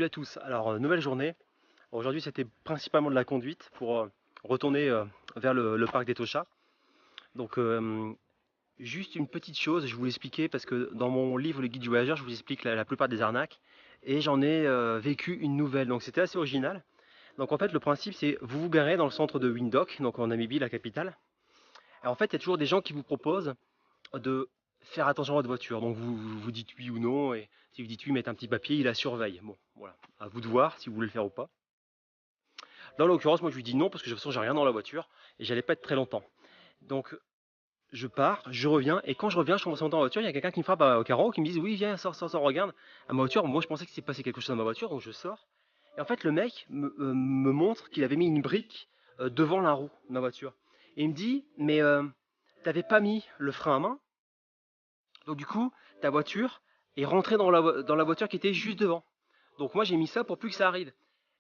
Salut à tous. Alors, nouvelle journée. Aujourd'hui, c'était principalement de la conduite pour retourner vers le parc des Tochas. Donc, juste une petite chose, je vous l'expliquais parce que dans mon livre Le Guide du voyageur, je vous explique la plupart des arnaques et j'en ai vécu une nouvelle. Donc, c'était assez original. Donc, en fait, le principe, c'est vous vous garez dans le centre de Windhoek, donc en Namibie, la capitale. Et en fait, il y a toujours des gens qui vous proposent de faire attention à votre voiture. Donc, vous dites oui ou non. Et si vous dites oui, mettez un petit papier, il la surveille. Bon, voilà. À vous de voir si vous voulez le faire ou pas. Dans l'occurrence, moi je lui dis non parce que de toute façon j'ai rien dans la voiture et j'allais pas être très longtemps. Donc je pars, je reviens et quand je reviens, je commence à monter en voiture, il y a quelqu'un qui me frappe au carreau, qui me dit oui viens, sors, sors, sors, regarde à ma voiture. Moi je pensais que s'est passé quelque chose dans ma voiture, donc je sors. Et en fait le mec me montre qu'il avait mis une brique devant la roue de ma voiture. Et il me dit mais t'avais pas mis le frein à main, donc du coup ta voiture est rentrée dans la voiture qui était juste devant. Donc moi j'ai mis ça pour plus que ça arrive.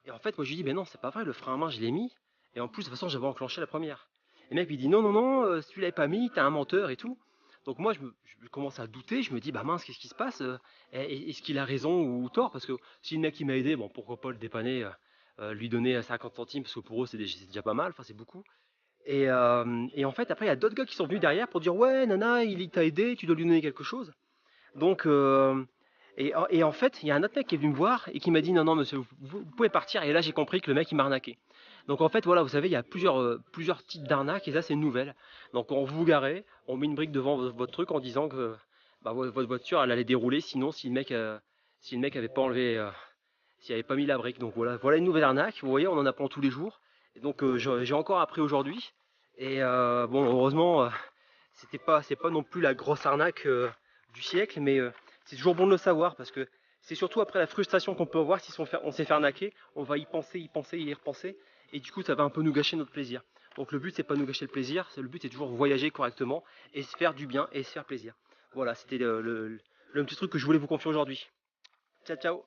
Et en fait moi je lui dis ben non c'est pas vrai, le frein à main je l'ai mis. Et en plus de toute façon j'avais enclenché la première. Et le mec lui dit non non non, si tu l'avais pas mis, t'es un menteur et tout. Donc moi je commence à douter, je me dis bah mince qu'est-ce qui se passe, est-ce qu'il a raison ou tort? Parce que si le mec il m'a aidé, bon pourquoi pas le dépanner, lui donner 50 centimes parce que pour eux c'est déjà pas mal, enfin c'est beaucoup. Et en fait après il y a d'autres gars qui sont venus derrière pour dire ouais nana il t'a aidé, tu dois lui donner quelque chose. Donc, et en fait, il y a un autre mec qui est venu me voir et qui m'a dit non, non, monsieur, vous pouvez partir. Et là, j'ai compris que le mec, il m'a arnaqué. Donc, en fait, voilà, vous savez, il y a plusieurs types d'arnaques et ça, c'est une nouvelle. Donc, on vous garez, on met une brique devant votre truc en disant que bah, votre voiture, elle allait dérouler. Sinon, si le mec avait pas enlevé, s'il avait pas mis la brique. Donc, voilà, voilà une nouvelle arnaque. Vous voyez, on en apprend tous les jours. Et donc, j'ai encore appris aujourd'hui. Et bon, heureusement, c'est pas non plus la grosse arnaque du siècle, mais c'est toujours bon de le savoir parce que c'est surtout après la frustration qu'on peut avoir si on s'est fait arnaquer, on va y penser, y repenser, et du coup ça va un peu nous gâcher notre plaisir. Donc le but c'est pas de nous gâcher le plaisir, le but c'est toujours voyager correctement et se faire du bien et se faire plaisir. Voilà, c'était le petit truc que je voulais vous confier aujourd'hui. Ciao ciao.